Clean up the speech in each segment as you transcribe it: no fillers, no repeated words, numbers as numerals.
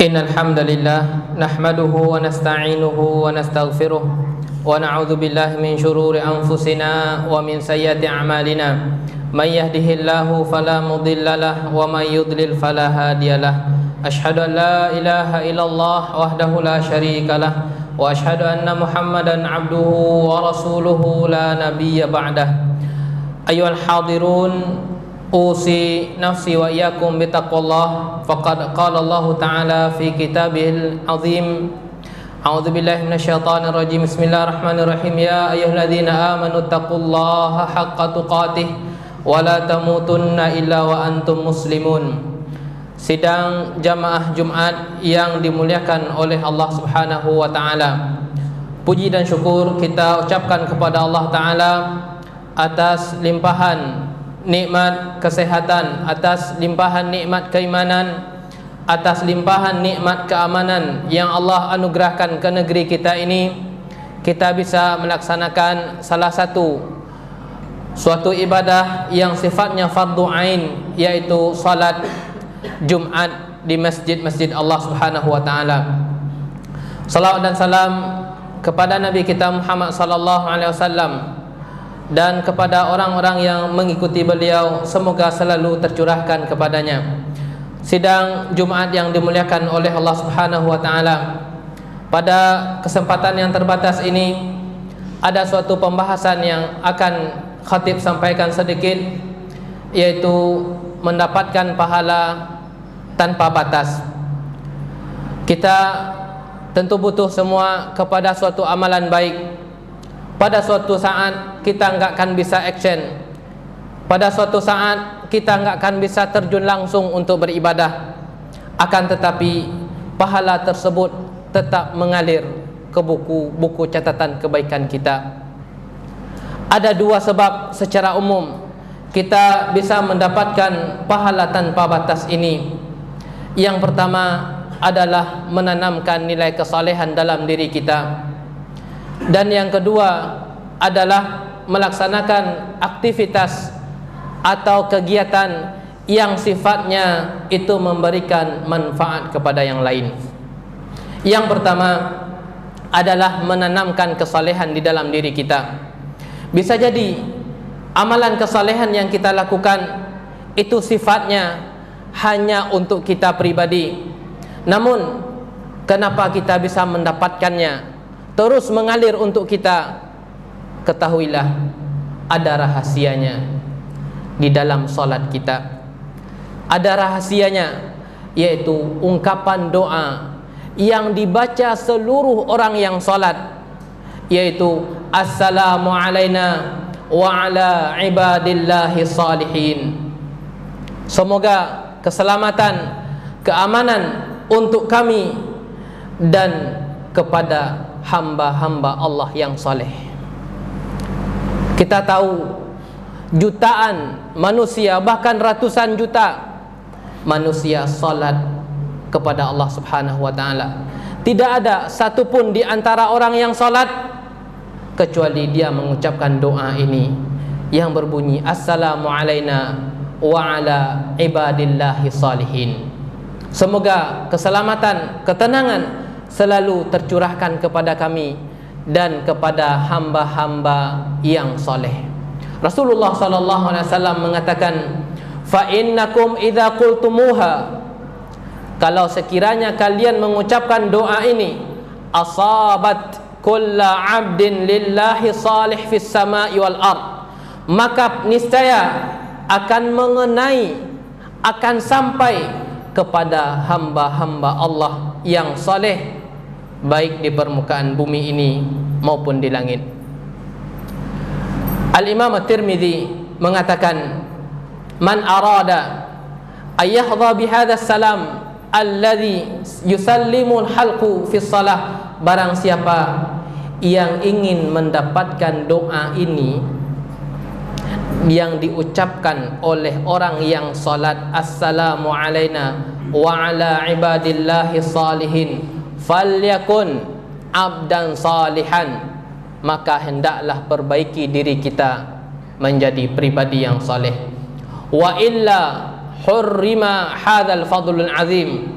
Innal hamdalillah nahmaduhu wa nasta'inuhu wa nastaghfiruh wa na'udzu billahi min shururi anfusina wa min sayyiati a'malina. May yahdihillahu fala mudilla lahu wa may yudlil fala hadiyalah. Asyhadu an la ilaha illallah wahdahu la syarika lah wa asyhadu anna Muhammadan 'abduhu wa rasuluhu la nabiyya ba'dah. Ayyuhal hadirun, usi nafsi wa iyyakum bittaqwallah. Faqad qala Allah Ta'ala fi kitabihil azim. A'udzu billahi minasyaitonir rajim. Bismillahirrahmanirrahim. Ya ayyuhalladzina amanu taqullaha haqqa tuqatih wa la tamutunna illa wa antum muslimun. Sidang jamaah Jumat yang dimuliakan oleh Allah Subhanahu wa taala. Puji dan syukur kita ucapkan kepada Allah Ta'ala atas limpahan nikmat kesehatan, atas limpahan nikmat keimanan, atas limpahan nikmat keamanan yang Allah anugerahkan ke negeri kita ini. Kita bisa melaksanakan salah suatu ibadah yang sifatnya fardu ain, yaitu salat Jumat di masjid-masjid Allah Subhanahu wa taala. Salawat dan salam kepada Nabi kita Muhammad sallallahu alaihi wasallam dan kepada orang-orang yang mengikuti beliau, semoga selalu tercurahkan kepadanya. Sidang Jumat yang dimuliakan oleh Allah Subhanahu wa taala, pada kesempatan yang terbatas ini ada suatu pembahasan yang akan khatib sampaikan sedikit, yaitu mendapatkan pahala tanpa batas. Kita tentu butuh semua kepada suatu amalan baik. Pada suatu saat kita enggak akan bisa action. Pada suatu saat kita enggak akan bisa terjun langsung untuk beribadah. Akan tetapi pahala tersebut tetap mengalir ke buku catatan kebaikan kita. Ada dua sebab secara umum kita bisa mendapatkan pahala tanpa batas ini. Yang pertama adalah menanamkan nilai kesalehan dalam diri kita. Dan yang kedua adalah melaksanakan aktivitas atau kegiatan yang sifatnya itu memberikan manfaat kepada yang lain. Yang pertama adalah menanamkan kesalehan di dalam diri kita. Bisa jadi amalan kesalehan yang kita lakukan itu sifatnya hanya untuk kita pribadi. Namun kenapa kita bisa mendapatkannya terus mengalir untuk kita? Ketahuilah, ada rahasianya di dalam solat kita. Ada rahasianya, yaitu ungkapan doa yang dibaca seluruh orang yang solat, yaitu assalamu alaina wa ala ibadillahi salihin. Semoga keselamatan, keamanan untuk kami dan kepada hamba-hamba Allah yang saleh. Kita tahu jutaan manusia, bahkan ratusan juta manusia salat kepada Allah Subhanahu wa taala. Tidak ada satupun di antara orang yang salat kecuali dia mengucapkan doa ini yang berbunyi assalamu alaina wa ala ibadillahi salihin. Semoga keselamatan, ketenangan selalu tercurahkan kepada kami dan kepada hamba-hamba yang soleh. Rasulullah sallallahu alaihi wasallam mengatakan, fa innakum idza qultumuha, kalau sekiranya kalian mengucapkan doa ini, asabat kulla 'abdin lillahi salih fis sama'i wal ard, maka niscaya akan mengenai, akan sampai kepada hamba-hamba Allah yang saleh, baik di permukaan bumi ini maupun di langit. Al-Imam At-Tirmidzi mengatakan, man arada ayyahdha bihadha salam alladhi yusallimu al-halqu fi shalah, barang siapa yang ingin mendapatkan doa ini yang diucapkan oleh orang yang salat, assalamu alaina wa ala ibadillahi salihin, falyakun abdan salihan, maka hendaklah perbaiki diri kita menjadi pribadi yang saleh. Wa illa hurrima hadzal fadlul azim,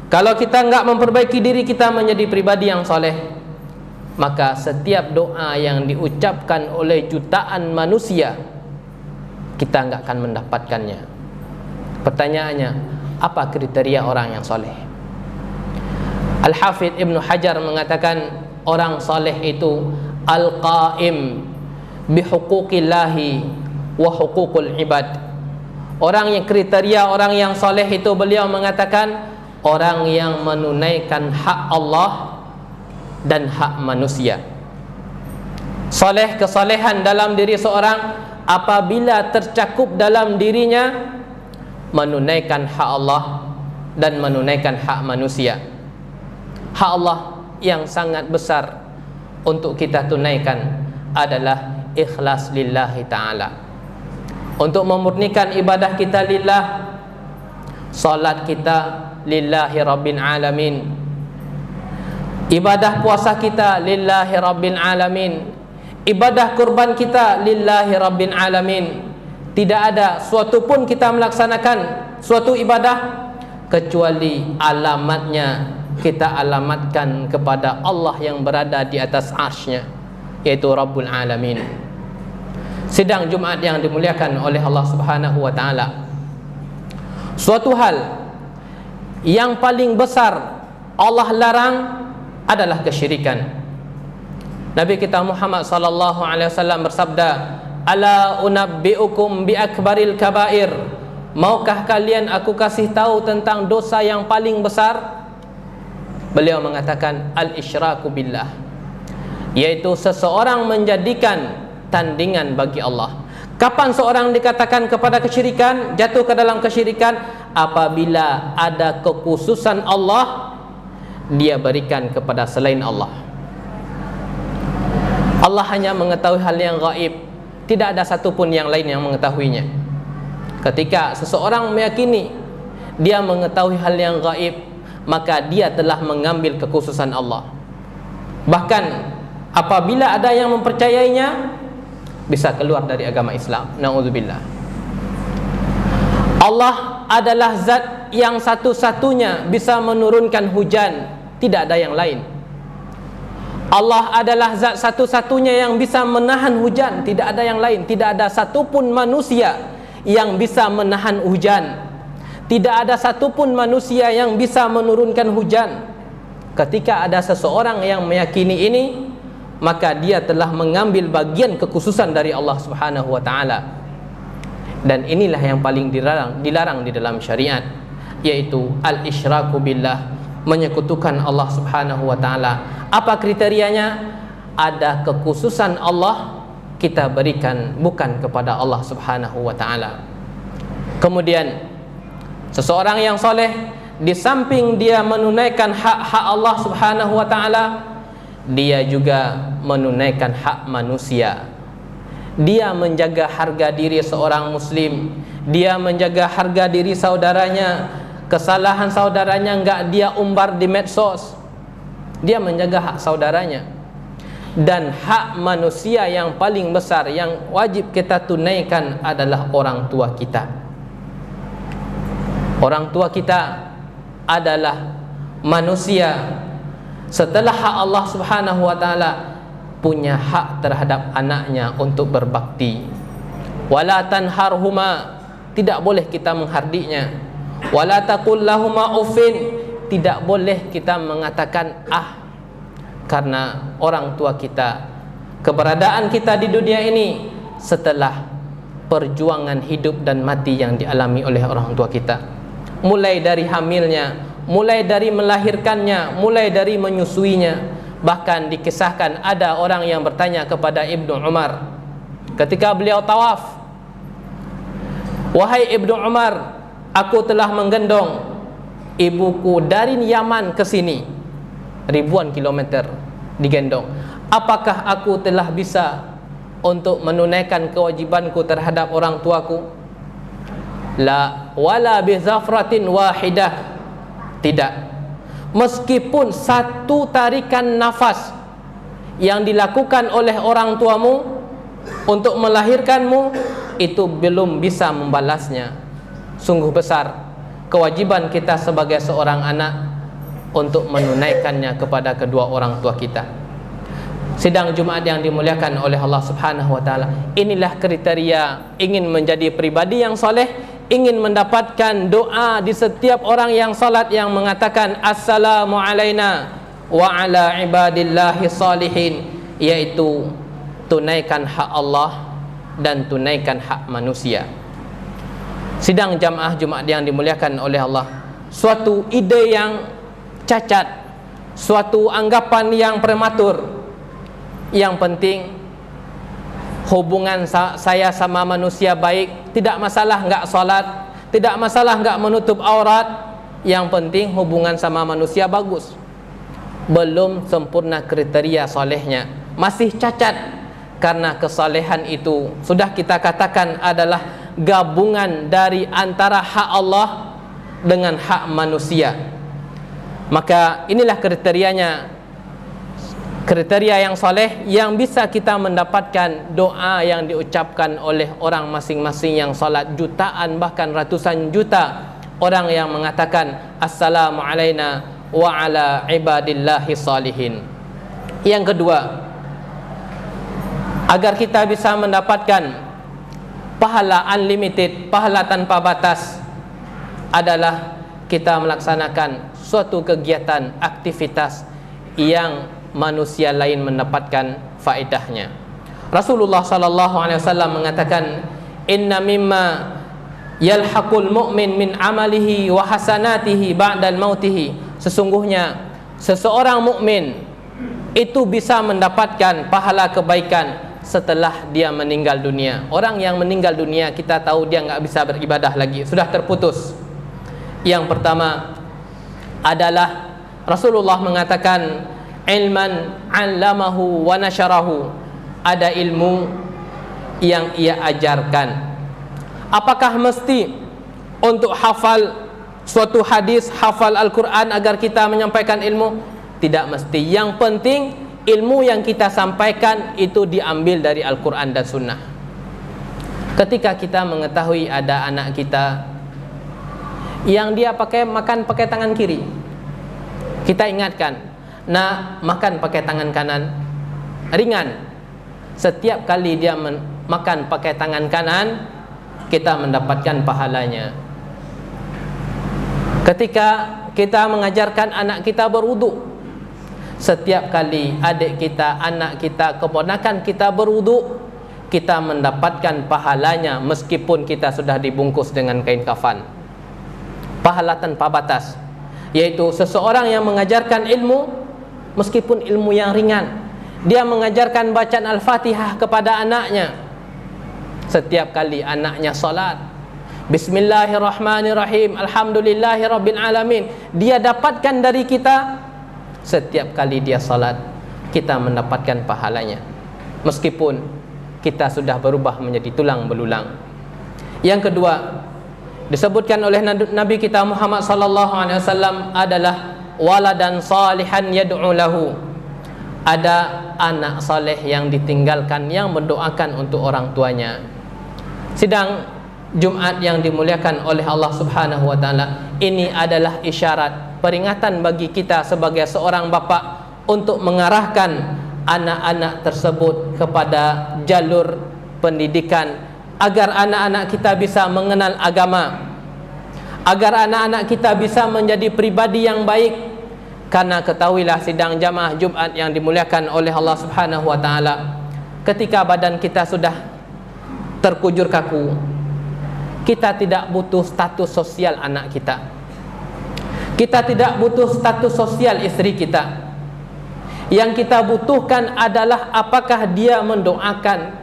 Kalau kita enggak memperbaiki diri kita menjadi pribadi yang soleh, maka setiap doa yang diucapkan oleh jutaan manusia, kita enggak akan mendapatkannya. Pertanyaannya, apa kriteria orang yang soleh? Al-Hafidh Ibnu Hajar mengatakan, orang soleh itu al-qaim bihuquqillahi wa huququl ibad. Orang yang kriteria orang yang soleh itu, beliau mengatakan, orang yang menunaikan hak Allah dan hak manusia. Soleh, kesolehan dalam diri seorang apabila tercakup dalam dirinya menunaikan hak Allah dan menunaikan hak manusia. Hak Allah yang sangat besar untuk kita tunaikan adalah ikhlas lillahi ta'ala, untuk memurnikan ibadah kita lillah. Salat kita lillahi rabbil alamin, ibadah puasa kita lillahi rabbil alamin, ibadah kurban kita lillahi rabbil alamin. Tidak ada suatu pun kita melaksanakan suatu ibadah kecuali alamatnya kita alamatkan kepada Allah yang berada di atas arsy-Nya, yaitu Rabbul Alamin. Sidang Jumat yang dimuliakan oleh Allah Subhanahu wa taala, suatu hal yang paling besar Allah larang adalah kesyirikan. Nabi kita Muhammad sallallahu alaihi wasallam bersabda, "Ala unabbiukum bi akbaril kabair." Maukah kalian aku kasih tahu tentang dosa yang paling besar? Beliau mengatakan, al-isyraku billah, yaitu seseorang menjadikan tandingan bagi Allah. Kapan seorang dikatakan kepada kesyirikan, jatuh ke dalam kesyirikan? Apabila ada kekhususan Allah dia berikan kepada selain Allah. Allah hanya mengetahui hal yang gaib, tidak ada satupun yang lain yang mengetahuinya. Ketika seseorang meyakini dia mengetahui hal yang gaib, maka dia telah mengambil kekhususan Allah. Bahkan apabila ada yang mempercayainya, bisa keluar dari agama Islam. Na'udzubillah. Allah adalah zat yang satu-satunya bisa menurunkan hujan, tidak ada yang lain. Allah adalah zat satu-satunya yang bisa menahan hujan, tidak ada yang lain. Tidak ada satupun manusia yang bisa menahan hujan. Tidak ada satupun manusia yang bisa menurunkan hujan. Ketika ada seseorang yang meyakini ini, maka dia telah mengambil bagian kekhususan dari Allah Subhanahu wa taala. Dan inilah yang paling dilarang di dalam syariat, yaitu al-isyraku billah, menyekutukan Allah Subhanahu wa taala. Apa kriterianya? Ada kekhususan Allah kita berikan bukan kepada Allah Subhanahu wa taala. Kemudian seseorang yang soleh, di samping dia menunaikan hak-hak Allah Subhanahu wa taala, dia juga menunaikan hak manusia. Dia menjaga harga diri seorang muslim, dia menjaga harga diri saudaranya. Kesalahan saudaranya enggak dia umbar di medsos, dia menjaga hak saudaranya. Dan hak manusia yang paling besar yang wajib kita tunaikan adalah orang tua kita. Orang tua kita adalah manusia. Setelah hak Allah Subhanahu wa taala, punya hak terhadap anaknya untuk berbakti. Wala tanharhuma, tidak boleh kita menghardiknya. Wala taqul lahuma uffin, tidak boleh kita mengatakan karena orang tua kita. Keberadaan kita di dunia ini setelah perjuangan hidup dan mati yang dialami oleh orang tua kita, mulai dari hamilnya, mulai dari melahirkannya, mulai dari menyusuinya. Bahkan dikisahkan ada orang yang bertanya kepada Ibnu Umar ketika beliau tawaf, "Wahai Ibnu Umar, aku telah menggendong ibuku dari Yaman ke sini, ribuan kilometer digendong. Apakah aku telah bisa untuk menunaikan kewajibanku terhadap orang tuaku?" La wala bi zafratin wahidah. Tidak. Meskipun satu tarikan nafas yang dilakukan oleh orang tuamu untuk melahirkanmu, itu belum bisa membalasnya. Sungguh besar kewajiban kita sebagai seorang anak untuk menunaikannya kepada kedua orang tua kita. Sidang Jumat yang dimuliakan oleh Allah Subhanahu wa taala, inilah kriteria ingin menjadi pribadi yang soleh, ingin mendapatkan doa di setiap orang yang salat yang mengatakan assalamu alaina wa ala ibadillahi salihin, yaitu tunaikan hak Allah dan tunaikan hak manusia. Sidang jamaah Jumat yang dimuliakan oleh Allah, suatu ide yang cacat, suatu anggapan yang prematur. Yang penting hubungan saya sama manusia baik, tidak masalah enggak salat, tidak masalah enggak menutup aurat, yang penting hubungan sama manusia bagus. Belum sempurna kriteria solehnya, masih cacat, karena kesalehan itu sudah kita katakan adalah gabungan dari antara hak Allah dengan hak manusia. Maka inilah kriterianya, kriteria yang soleh yang bisa kita mendapatkan doa yang diucapkan oleh orang masing-masing yang salat, jutaan bahkan ratusan juta orang yang mengatakan assalamu alaina wa ala ibadillahi salihin. Yang kedua, agar kita bisa mendapatkan pahala unlimited, pahala tanpa batas, adalah kita melaksanakan suatu kegiatan, aktivitas yang manusia lain mendapatkan faedahnya. Rasulullah sallallahu alaihi wasallam mengatakan, inna mimma yalhaqul mu'min min amalihi wa hasanatihi ba'dal mautihi, sesungguhnya seseorang mukmin itu bisa mendapatkan pahala kebaikan setelah dia meninggal dunia. Orang yang meninggal dunia, kita tahu dia enggak bisa beribadah lagi, sudah terputus. Yang pertama adalah Rasulullah mengatakan ilman 'allamahu wa nasyarahu, ada ilmu yang ia ajarkan. Apakah mesti untuk hafal suatu hadis, hafal Al-Quran agar kita menyampaikan ilmu? Tidak mesti. Yang penting ilmu yang kita sampaikan itu diambil dari Al-Quran dan Sunnah. Ketika kita mengetahui ada anak kita yang dia makan pakai tangan kiri, kita ingatkan, nak, makan pakai tangan kanan, ringan. Setiap kali dia makan pakai tangan kanan, kita mendapatkan pahalanya. Ketika kita mengajarkan anak kita berwudu, setiap kali adik kita, anak kita, keponakan kita berwudu, kita mendapatkan pahalanya meskipun kita sudah dibungkus dengan kain kafan. Pahala tanpa batas, yaitu seseorang yang mengajarkan ilmu, meskipun ilmu yang ringan, dia mengajarkan bacaan Al-Fatihah kepada anaknya. Setiap kali anaknya salat, Bismillahirrahmanirrahim, Alhamdulillahirabbil alamin, dia dapatkan dari kita. Setiap kali dia salat, kita mendapatkan pahalanya, meskipun kita sudah berubah menjadi tulang belulang. Yang kedua, disebutkan oleh Nabi kita Muhammad sallallahu alaihi wasallam adalah waladan salihan yad'u lahu, ada anak saleh yang ditinggalkan yang mendoakan untuk orang tuanya. Sidang Jumat yang dimuliakan oleh Allah Subhanahu wa taala, ini adalah isyarat peringatan bagi kita sebagai seorang bapa untuk mengarahkan anak-anak tersebut kepada jalur pendidikan, agar anak-anak kita bisa mengenal agama, agar anak-anak kita bisa menjadi pribadi yang baik. Karena ketahuilah sidang jamaah Jumat yang dimuliakan oleh Allah Subhanahu wa taala, ketika badan kita sudah terkujur kaku, kita tidak butuh status sosial anak kita, kita tidak butuh status sosial istri kita. Yang kita butuhkan adalah apakah dia mendoakan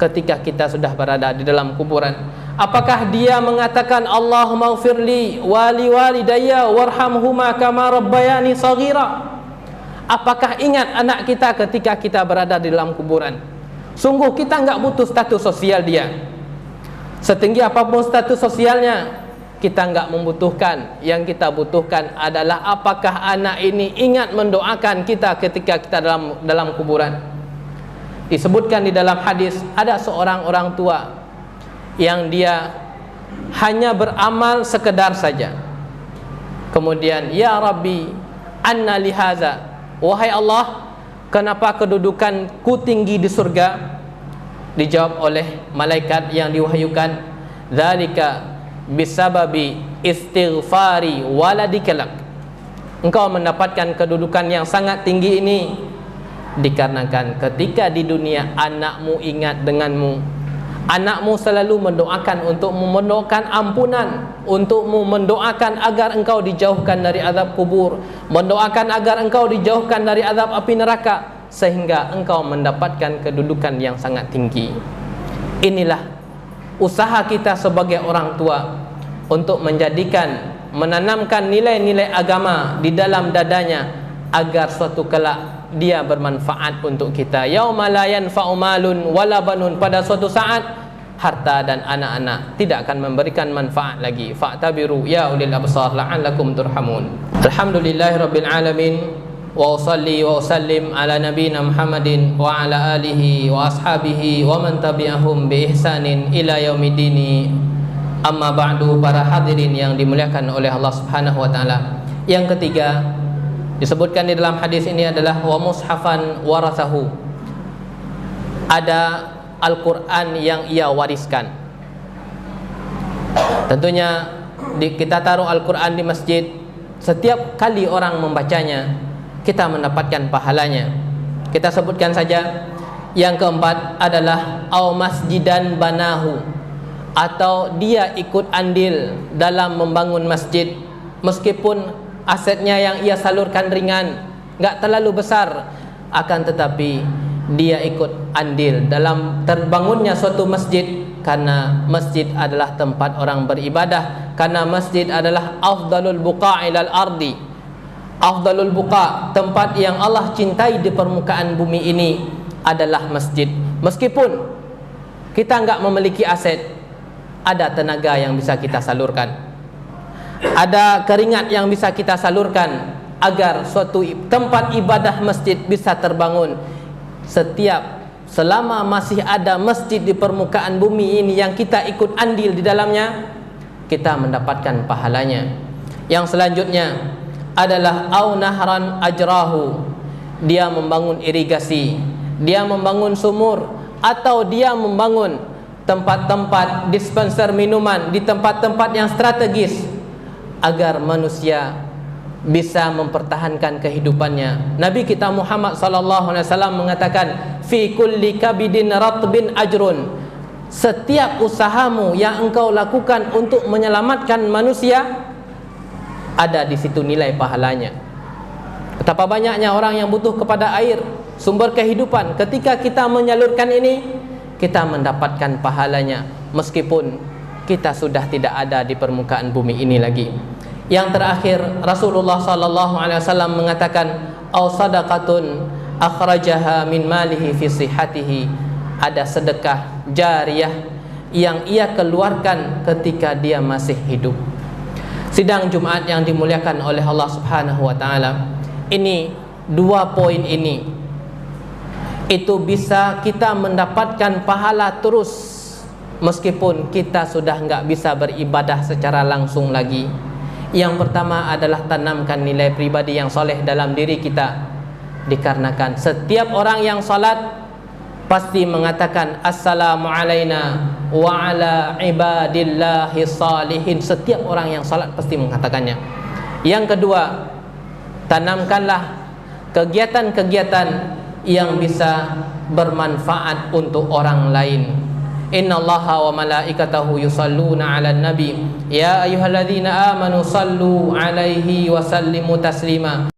ketika kita sudah berada di dalam kuburan. Apakah dia mengatakan Allahumma ighfirli wali walidayya warhamhuma kama rabbayani shaghira? Apakah ingat anak kita ketika kita berada di dalam kuburan? Sungguh kita enggak butuh status sosial dia. Setinggi apapun status sosialnya, kita enggak membutuhkan. Yang kita butuhkan adalah apakah anak ini ingat mendoakan kita ketika kita dalam kuburan. Disebutkan di dalam hadis, ada seorang orang tua yang dia hanya beramal sekedar saja. Kemudian, ya Rabbi, anna lihaza, wahai Allah, kenapa kedudukanku tinggi di surga? Dijawab oleh malaikat yang diwahyukan, dzalika bisababi istighfari waladikalak. Engkau mendapatkan kedudukan yang sangat tinggi ini dikarenakan ketika di dunia anakmu ingat denganmu, anakmu selalu mendoakan untukmu, mendoakan ampunan untukmu, mendoakan agar engkau dijauhkan dari azab kubur, mendoakan agar engkau dijauhkan dari azab api neraka, sehingga engkau mendapatkan kedudukan yang sangat tinggi. Inilah usaha kita sebagai orang tua untuk menanamkan nilai-nilai agama di dalam dadanya, agar suatu kelak dia bermanfaat untuk kita. Yauma la yanfa'u malun wala banun, pada suatu saat harta dan anak-anak tidak akan memberikan manfaat lagi. Fa'tabiru ya ulil absar la'allakum turhamun. Alhamdulillahirabbil alamin, wa usalli wa usallim ala nabiyyina Muhammadin wa ala alihi wa ashabihi wa man tabi'ahum bi ihsanin ila yaumiddin. Amma ba'du, para hadirin yang dimuliakan oleh Allah Subhanahu wa taala. Yang ketiga disebutkan di dalam hadis ini adalah wa mushafan warasahu. Ada Al-Quran yang ia wariskan. Tentunya kita taruh Al-Quran di masjid, setiap kali orang membacanya kita mendapatkan pahalanya. Kita sebutkan saja. Yang keempat adalah au masjidan banahu, atau dia ikut andil dalam membangun masjid, meskipun asetnya yang ia salurkan ringan, enggak terlalu besar, akan tetapi dia ikut andil dalam terbangunnya suatu masjid, karena masjid adalah tempat orang beribadah, karena masjid adalah afdalul buqa' ilal ardi, afdalul buqa', tempat yang Allah cintai di permukaan bumi ini adalah masjid. Meskipun kita enggak memiliki aset, ada tenaga yang bisa kita salurkan, ada keringat yang bisa kita salurkan agar suatu tempat ibadah masjid bisa terbangun. Selama masih ada masjid di permukaan bumi ini yang kita ikut andil di dalamnya, kita mendapatkan pahalanya. Yang selanjutnya adalah au nahran ajrahu, dia membangun irigasi, dia membangun sumur, atau dia membangun tempat-tempat dispenser minuman di tempat-tempat yang strategis agar manusia bisa mempertahankan kehidupannya. Nabi kita Muhammad sallallahu alaihi wasallam mengatakan, fi kulli kabidin ratbin ajrun, setiap usahamu yang engkau lakukan untuk menyelamatkan manusia, ada di situ nilai pahalanya. Betapa banyaknya orang yang butuh kepada air, sumber kehidupan. Ketika kita menyalurkan ini, kita mendapatkan pahalanya, meskipun kita sudah tidak ada di permukaan bumi ini lagi. Yang terakhir, Rasulullah sallallahu alaihi wasallam mengatakan, au sadaqatun akhrajaha min malihi fi sihhatihi, ada sedekah jariyah yang ia keluarkan ketika dia masih hidup. Sidang Jumat yang dimuliakan oleh Allah Subhanahu wa taala, ini dua poin ini itu bisa kita mendapatkan pahala terus meskipun kita sudah enggak bisa beribadah secara langsung lagi. Yang pertama adalah tanamkan nilai pribadi yang soleh dalam diri kita, dikarenakan setiap orang yang salat pasti mengatakan assalamu alaina wa ala ibadillahi salihin. Setiap orang yang salat pasti mengatakannya. Yang kedua, tanamkanlah kegiatan-kegiatan yang bisa bermanfaat untuk orang lain. Innallaha wa malaikatahu yusalluna 'alan nabi ya ayyuhalladzina amanu sallu 'alaihi wa sallimu taslima.